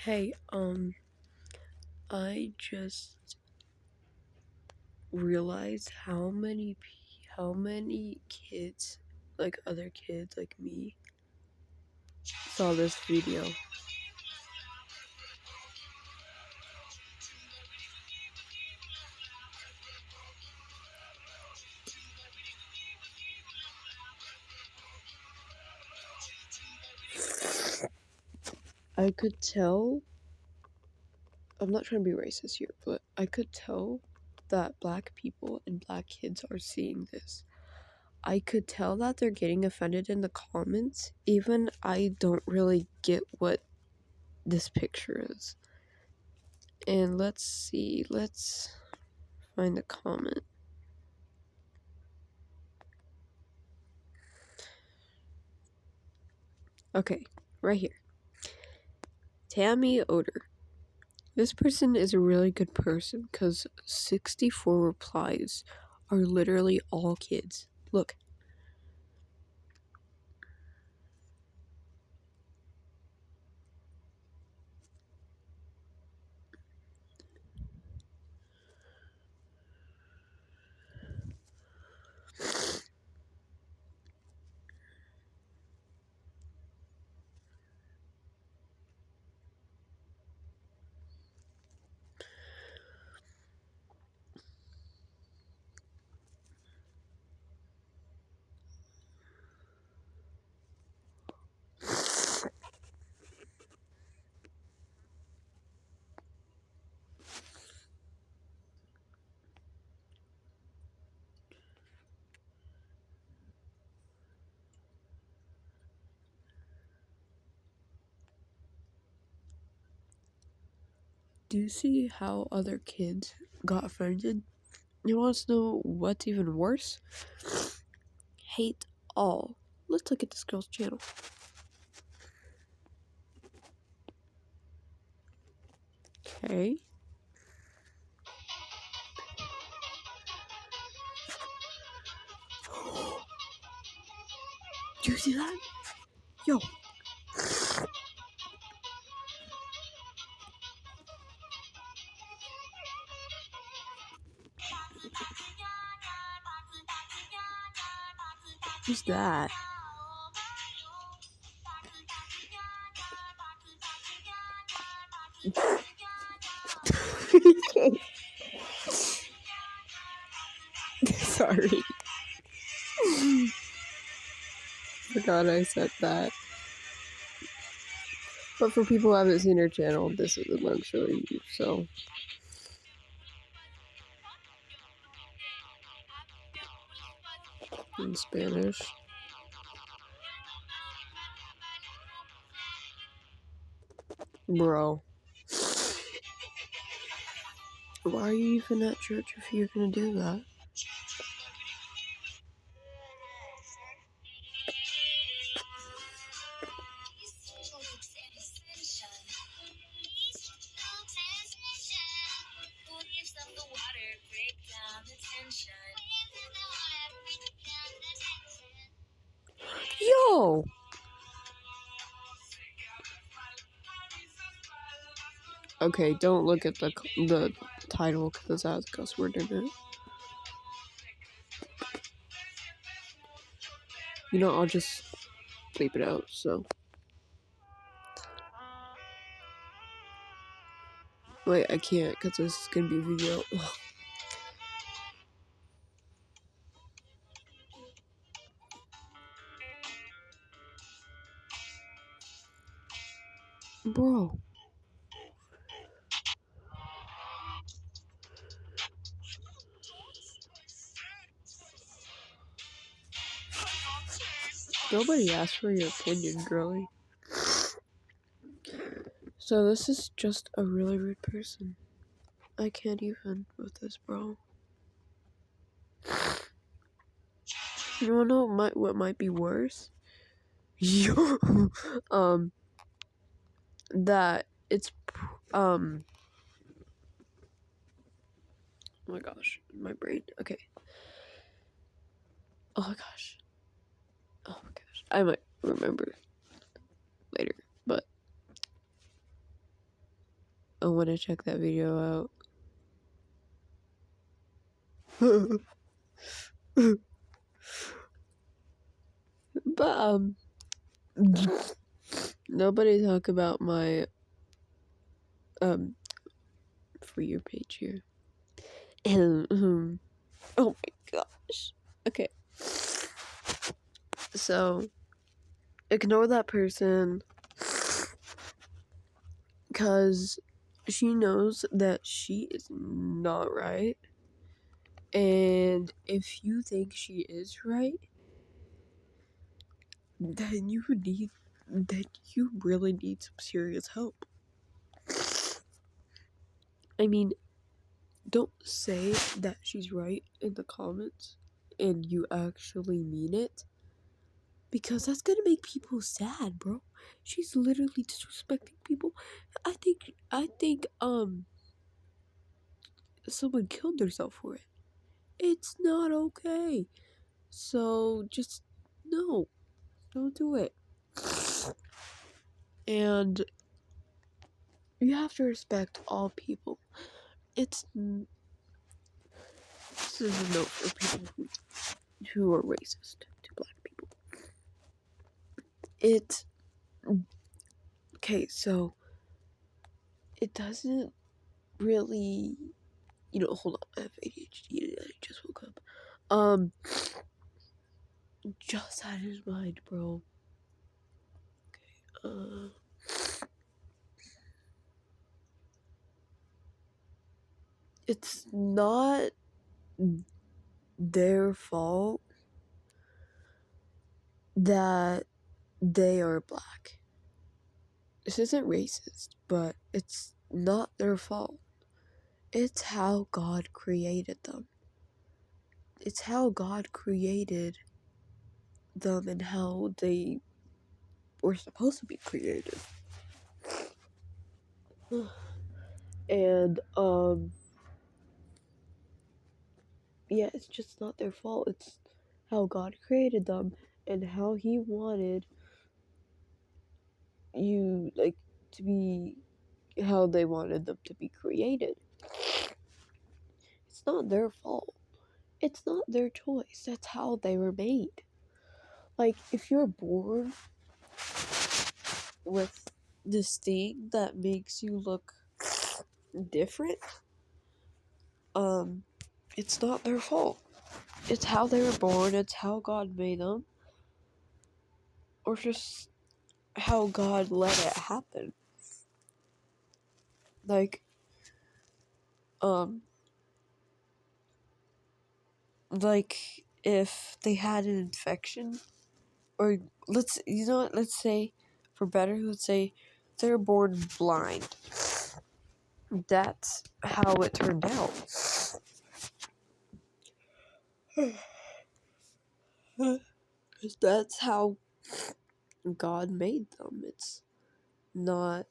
Hey, I just realized how many kids, like other kids like me, saw this video. I could tell, I'm not trying to be racist here, but I could tell that black people and black kids are seeing this. I could tell that they're getting offended in the comments. Even I don't really get what this picture is. And let's find the comment. Okay, right here. Tammy Oder. This person is a really good person because 64 replies are literally all kids. Look. Do you see how other kids got offended? You want to know what's even worse? Hate all. Let's look at this girl's channel. Okay. Do you see that? Yo. Who's that? Sorry. Forgot I said that. But for people who haven't seen her channel, this is what I'm showing you, so. In Spanish. Bro. Why are you even at church if you're gonna do that? Yo! Okay, don't look at the title because that has a cuss word in it. You know, I'll just bleep it out, so. Wait, I can't because this is gonna be a video. Bro. Nobody asked for your opinion, girly. So this is just a really rude person. I can't even with this, bro. You wanna know what might be worse? Yo, that it's, oh my gosh, my brain. Okay. Oh my gosh. Oh my gosh. I might remember later, but I want to check that video out. But nobody talk about my for your page here. Oh my gosh. Okay. So ignore that person because she knows that she is not right. And if you think she is right, then you really need some serious help. I mean, don't say that she's right in the comments and you actually mean it, because that's gonna make people sad, bro. She's literally disrespecting people. I think someone killed themselves for it. It's not okay. So just no, don't do it. And you have to respect all people. This is a note for people who are racist to black people. Okay, so it doesn't really, hold on, I have ADHD and I just woke up. Just out of his mind, bro. Okay, it's not their fault that they are black. This isn't racist, but it's not their fault. It's how God created them. It's how God created them and how they were supposed to be created. And yeah, it's just not their fault. It's how God created them and how he wanted you to be, how they wanted them to be created. It's not their fault. It's not their choice. That's how they were made. Like, if you're born with this thing that makes you look different, it's not their fault. It's how they were born, it's how God made them, or just how God let it happen. Like, if they had an infection, or let's say, for better, let's say they're born blind. That's how it turned out. That's how God made them. It's not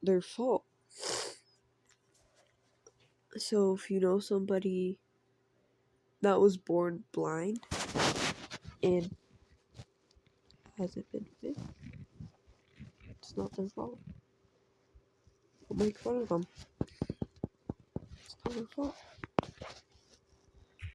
their fault. So if you know somebody that was born blind and hasn't been fixed, it's not their fault. Don't make fun of them. It's not their fault.